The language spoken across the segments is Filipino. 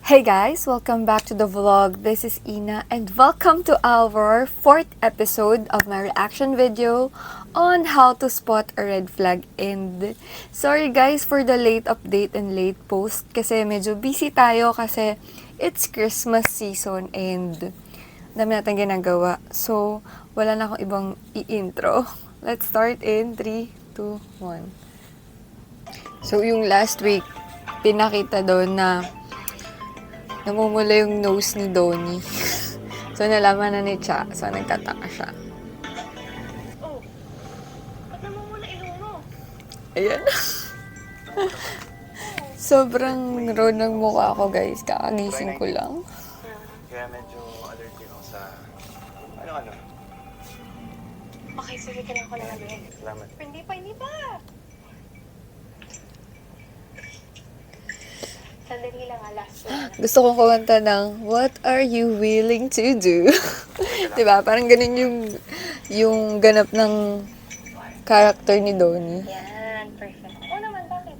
Hey guys, welcome back to the vlog. This is Ina and welcome to our 4th episode of my reaction video on how to spot a red flag. And sorry guys for the late update and late post kasi medyo busy tayo kasi it's Christmas season and dami natin ginagawa. So, wala na akong ibang i-intro. Let's start in 3, 2, 1. So, yung last week, pinakita doon na namumula yung nose ni Donnie. So, nalaman na ni Cha. So, nagtataka siya. Oh, ba't namumula ilong mo? Ayan. Sobrang road ng mukha ko, guys. Kakagising ko lang. Kaya medyo allergy ako sa ano-ano. Okay, sige ka lang ko na nabigay. Salamat. Hindi pa. Sandali lang last one. Gusto kong kumanta ng, what are you willing to do? Diba? Parang ganun yung ganap ng character ni Donnie. Yan, perfect. Oo naman, bakit?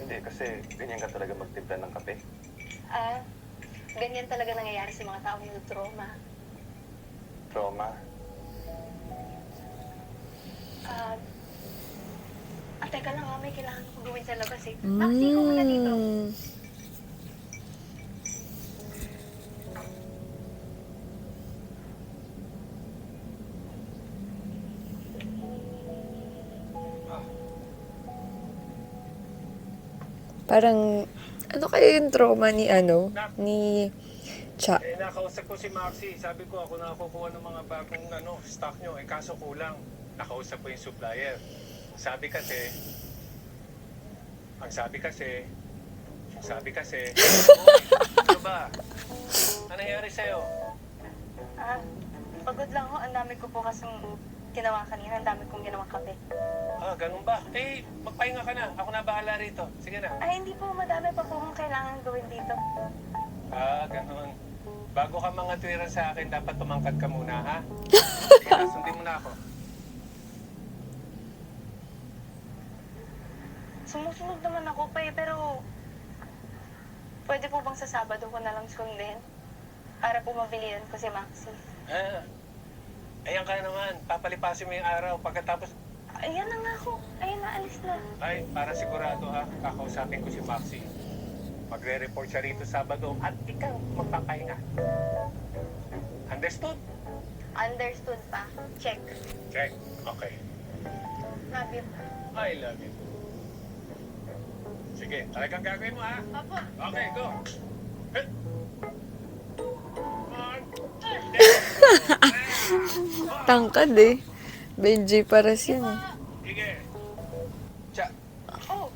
Hindi, kasi ganyan ka talaga magtimpla ng kape. Ganyan talaga nangyayari sa mga taong yung trauma. Trauma. Teka lang may kailangan ko gawin sa labas eh. Taxi ko muna dito. Parang, ano kaya yung trauma ni Cha? Nakausap ko si Maxi. Sabi ko, ako nakakukuha ng mga bagong stock nyo. Kaso kulang. Nakausap ko yung supplier. Sabi kasi, ano ba? Ano nangyari sa'yo? Pagod lang ako. Ang dami ko po kasing ginawa kanina. Ang dami kong ginawang kape. Ganun ba? Magpahinga ka na. Ako na bahala rito. Sige na. Ay, hindi po. Madami pa po akong kailangan gawin dito. Ganun. Bago ka mga tuwiran sa akin, dapat tumangkad ka muna, ha? Sige na, sundin mo na ako. Sumusunod naman ako pa pero pwede po bang sa Sabado ko na lang sundin? Para po mabilihan ko si Maxi. Ayan ka naman. Papalipasin mo yung araw. Pagkatapos, Ayan na nga ako. Ayan na, alis na. para sigurado ha, kakausapin ko si Maxi. Magre-report siya rito Sabado at ikaw magpapahinga. Understood? Understood pa. Check. Check. Okay. Love you. I love you. Sige, talagang gagawin mo ha? Apo. Okay, go. One. Tangkad eh. Benji Paras yan eh. Sige. Cha, Oh.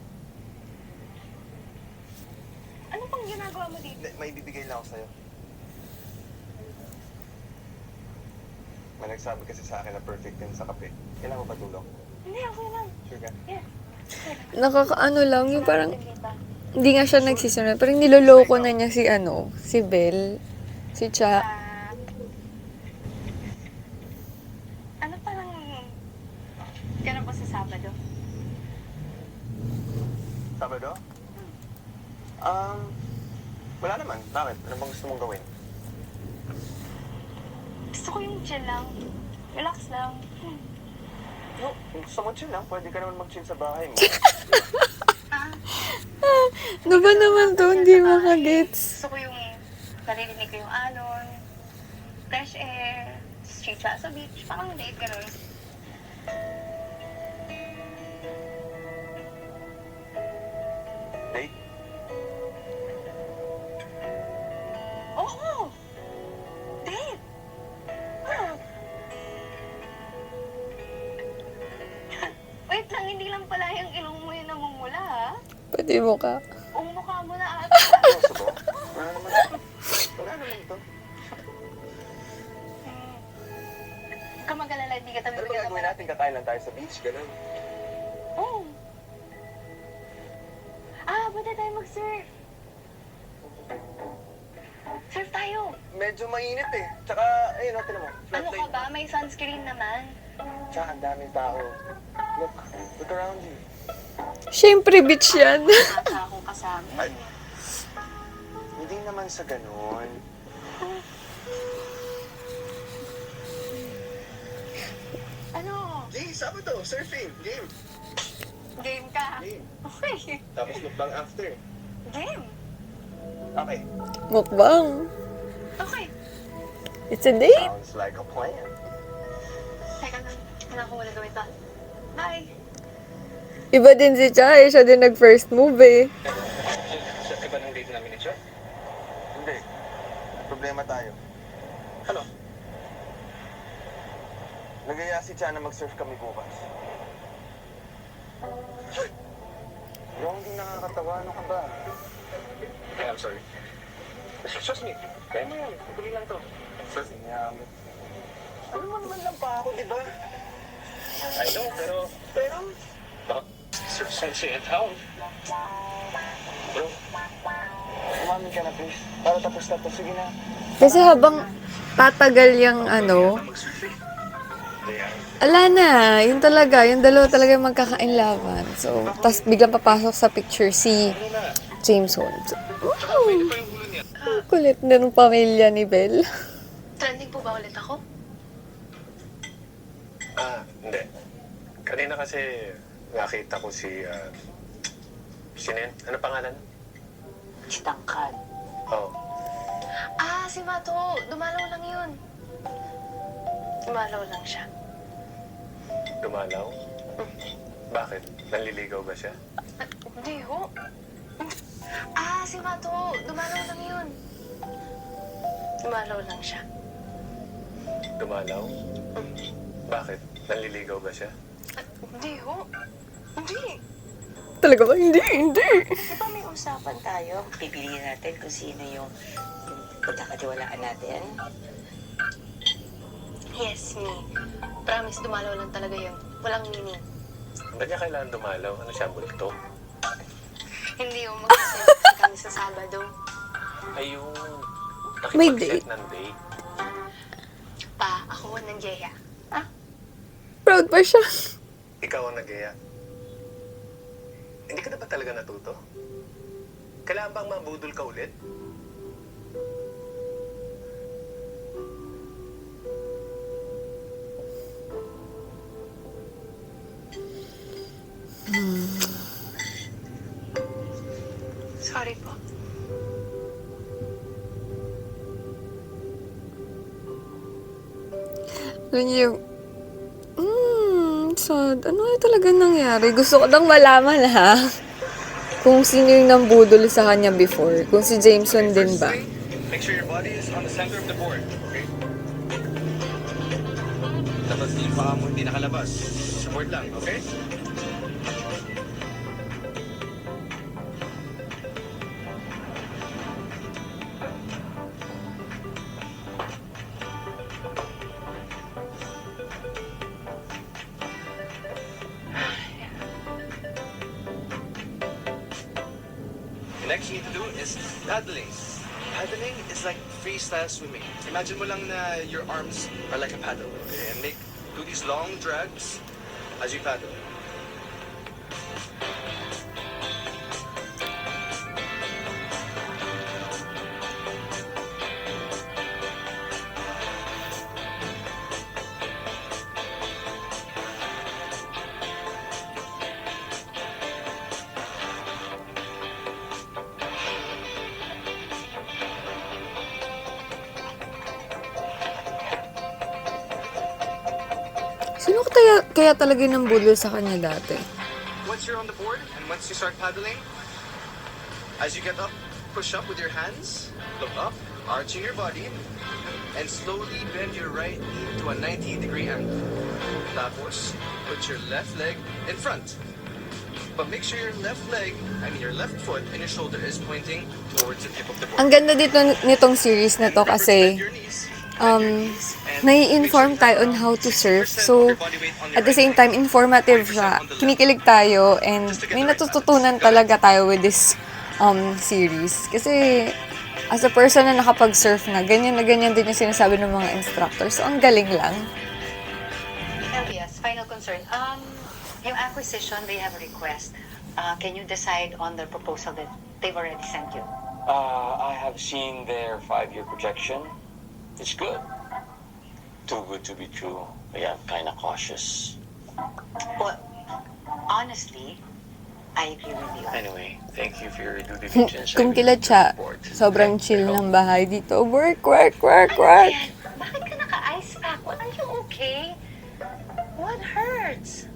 Ano pang ginagawa mo dito? may bibigay lang ako sa'yo. May nagsabi kasi sa akin na perfect din sa kape. Kailangan mo ba tulong? Hindi, okay lang. Sure ka? Yeah. Nakakaano lang, yung parang, Dito. hindi nga siya nagsisunod. Parang niloloko na niya si Belle, si Cha. Ano parang gano'n ba sa Sabado? Sabado? Wala naman. Bakit? Ano bang gusto mong gawin? Gusto ko yung chill lang. Relax lang. No, kung gusto mo chill lang, pwede ka naman mag-chill sa bahay mo. Ano ba naman to? Hindi makagets. Gusto ko yung naririnig ko yung alon, fresh air, street sa beach, parang date gano'n. Date? Oo! Date! Oh. Wait lang, hindi lang pala yung ilong mo yung namumula, ha? Pati mo ka. Umukha mo na ata. Gusto mo? Wala naman. Wala naman ito. Huwag ka mag-alala, hindi ka tabi Ano ba gagawin natin? Kakain lang tayo sa beach, ganun. Oo. Pwede tayo mag-surf. Surf tayo. Medyo mainit eh. Tsaka, ayun, natin mo. Ano ka ba? May sunscreen naman. Tsaka, ang daming tao. Look around you. Siyempre, bitch yan. Nasa akong kasama. Ay. Hindi naman sa ganun. Ano? Hey, Sabado, surfing, game. Game ka? Game. Okay. Tapos mukbang after. Game. Okay. Mukbang. Okay. It's a date. Sounds like a plan. Teka lang. Kailangan ko muna gawin to. Bye. Iba din si Chay. Siya din nag-first move eh. Sa iba ng date namin ni Chef? Hindi. Problema tayo. Ano? Nagaya si Chana mag-surf kami bukas. Bro, hindi nakakatawa. Ano ka ba? Hey, I'm sorry. Trust me. Kaya mo yan. Tuloy lang to. Surf. Ano mo naman lang pa ako, di ba? I know, pero... Baka surf sensei in town. Bro, Umamin ka na, please. Para tapos na to. Sige na. Kasi habang tatagal yung ano, ala na, yun talaga, yung dalawa talaga yung magkakainlaban. So, tas biglang papasok sa picture si James Holmes. Ooh, ang kulit na ng pamilya ni Belle. Trending po ba ulit ako? hindi. Kanina kasi nakita ko si... sino yun? Ano pangalan? Tangkad. Oh. Ah, si Mato. Dumalaw lang yun. Dumalaw lang siya. Dumalaw? Bakit? Nanliligaw ba siya? Hindi ho. Ah, si Mato. Dumalaw lang yun. Dumalaw lang siya. Dumalaw? Bakit? Nanliligaw ba siya? Hindi ho. Hindi. Talaga ba? Hindi. Di ba may usapan tayo? Pipiliin natin kung sino yung pagkakatiwalaan natin. Yes, me. Promise, dumalaw lang talaga yun. Walang meaning. Ba't niya kailangan dumalaw? Ano siya, multo? Hindi ho. Mag-celebrate kami sa Sabado. Ayun. May Nakipag-set date. ng date. Pa, ako ng Jeya. Proud pa siya. Ikaw ang nagaya. Hindi ka na ba talaga natuto? Kailangan bang mabudol ka ulit? Sorry po. Alam niyo yung, sad. Ano yung talaga nangyari? Gusto ko lang malaman ha. Kung sino yung nambudol sa kanya before. Kung si Jameson din ba. Make sure your body is on the center of the board, okay? Dapat yung paa mo hindi nakalabas. Sa board lang, okay? The next you need to do is paddling. Paddling is like freestyle swimming. Imagine mo lang na your arms are like a paddle, okay? And do these long drags as you paddle. Sino kaya talaga yung nambudol sa kanya dati? Once you're on the board and once you start paddling, as you get up, push up with your hands, look up, arching your body, and slowly bend your right knee to a 90-degree angle. Tapos, put your left leg in front. But make sure your left leg, your left foot and your shoulder is pointing towards the tip of the board. Ang ganda dito nitong series na to kasi nai-inform tayo on how to surf. So, at the same time, informative siya. Kinikilig tayo and may natututunan talaga tayo with this series. Kasi, as a person na nakapag-surf na ganyan din yung sinasabi ng mga instructors. So, ang galing lang. LBS, final concern. Yung acquisition, they have a request. Can you decide on the proposal that they've already sent you? I have seen their 5-year projection. It's good. Too good to be true. But yeah, I'm kind of cautious. Well, honestly, I agree with you. Anyway, thank you for your due diligence. Kung kila Cha, sobrang chill ng bahay dito. Work, work, work, work. Ken, bakit ka naka-ice pack? Well, are you okay? What hurts?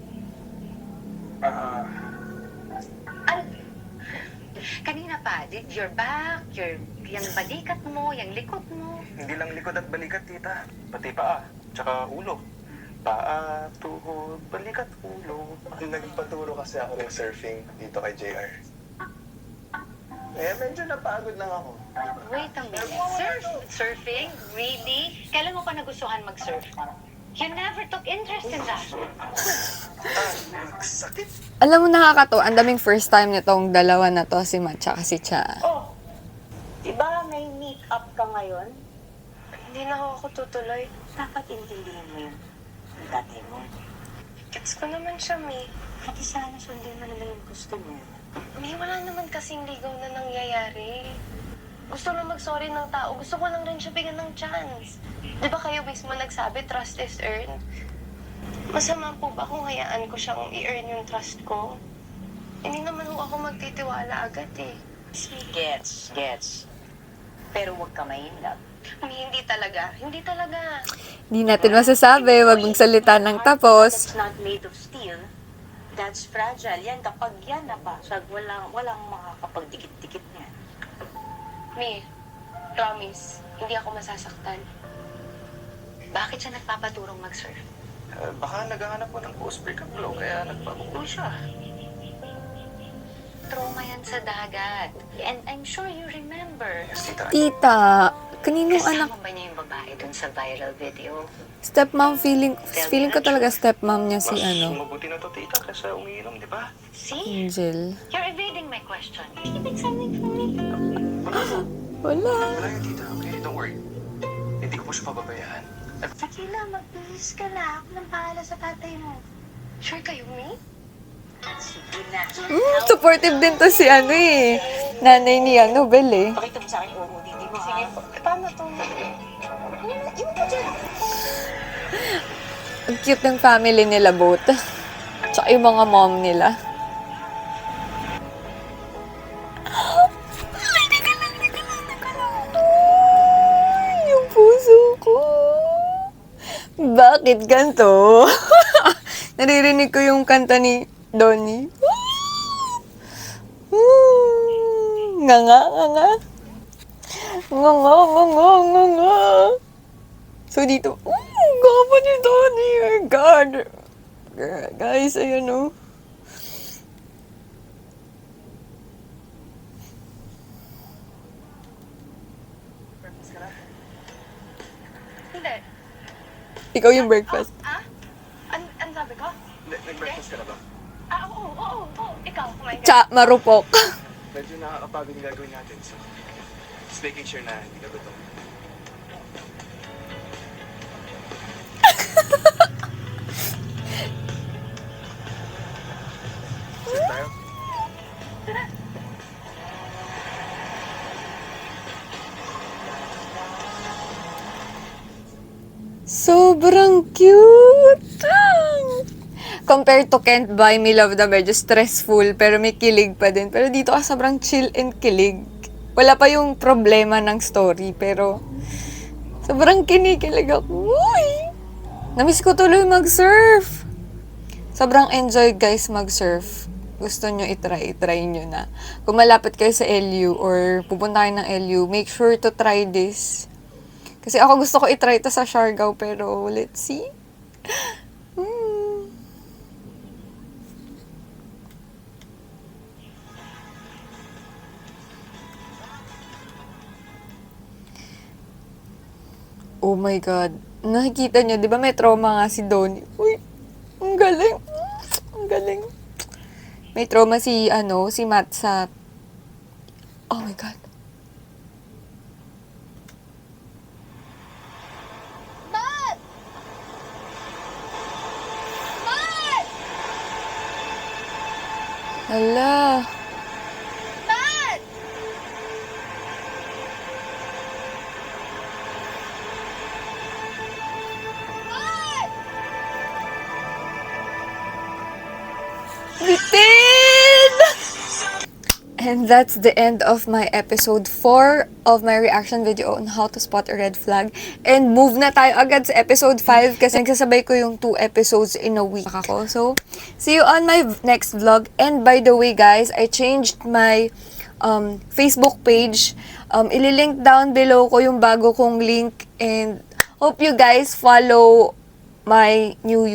Kanina pa, did your back, yung balikat mo, yung likod mo. Hindi lang likod at balikat, tita. Pati paa, tsaka ulo. Paa, tuhod, balikat, ulo. Nagpaturo kasi ako ng surfing dito kay JR. Eh, medyo napagod lang ako. Wait a minute. Surfing? Really? Kailan mo pa nagustuhan mag-surf? You never took interest in that. Sakit. Alam mo, nakakatawa. Ang daming first time nitong dalawa na to, si Matt tsaka si Cha. Oh, diba may meet-up ka ngayon? Hindi na ako tutuloy. Dapat intindihin mo yung dati mo. Gets ko naman siya, May. Pati sana sundin mo na lang yung gusto mo. May wala naman kasing ligaw na nangyayari. Gusto lang mag-sorry ng tao. Gusto ko lang rin siya bigyan ng chance. Di ba kayo mismo nagsabi, trust is earned? Masama po ba kung hayaan ko siyang i-earn yung trust ko? Hindi naman ho ako magtitiwala agad eh. Gets. Pero huwag ka mainlove. Hindi talaga. Hindi talaga. Hindi natin masasabi. Wag magsalita ng tapos. That's not made of steel. That's fragile. Yan, kapag yan nabasag, walang makakapagdikit-dikit niyan. Me, promise, hindi ako masasaktan. Bakit siya nagpapaturong mag-surf? Baka naghahanap po ng post-breakup glow, kaya nagpapukul siya. Trauma yan sa dagat. And I'm sure you remember. Yes, tita. Tita, kaninong anak? Kasama ba niya yung babae dun sa viral video? Stepmom, feeling ko talaga stepmom niya si Mas ano, mabuti na to, tita, kaysa umiinom, di ba? See? Angel. You're evading my question. Can you make something for me? Wala. Wala yun, tita, okay? Don't worry. Hindi ko po siya pababayaan. Sakila, mag-please ka na. Ako nang bahala sa tatay mo. Sure kayo, Me? Sige na. Supportive din to si ano eh. Nanay ni ano, Bel eh. Pakita mo sa akin kung hindi mo. Sige po. Paano to? Yung pa dyan. Ang cute ng family nila both. Tsaka yung mga mom nila. Ay, teka lang. Ay, yung puso ko. Bakit ganito? Naririnig ko yung kanta ni Donnie. Nga nga. Nga. So dito, gapa ni Donnie, oh God. Guys, ayan o. Hindi. Ikaw yung breakfast. Ano sabi ko? Nag-breakfast ka na ba? Oo. Ikaw, kumain ka. Cha, marupok. Medyo nakakapagod yung gagawin natin, so just making sure na hindi ka gutom. Sit tayo. Sobrang cute! Compared to Can't Buy Me Love na medyo stressful, pero may kilig pa din. Pero dito sobrang chill and kilig. Wala pa yung problema ng story, pero sobrang kinikilig ako. Uy! Namiss ko tuloy mag-surf. Sobrang enjoy guys mag-surf. Gusto nyo itry nyo na. Kung malapit kayo sa LU or pupunta kayo ng LU, make sure to try this. Kasi ako gusto ko itry ito sa Siargao, pero let's see. Oh my God. Nakikita nyo, di ba may trauma nga si Donnie? Uy, ang galing. Ang galing. May trauma si Matt sa... Oh my God. Hala. Bitin! And that's the end of my episode 4 of my reaction video on how to spot a red flag. And move na tayo agad sa episode 5 kasi nagsasabay ko yung 2 episodes in a week ako. So, see you on my next vlog. And by the way guys, I changed my Facebook page. Ililink down below ko yung bago kong link. And hope you guys follow my new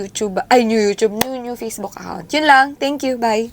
Facebook account. Yun lang. Thank you. Bye.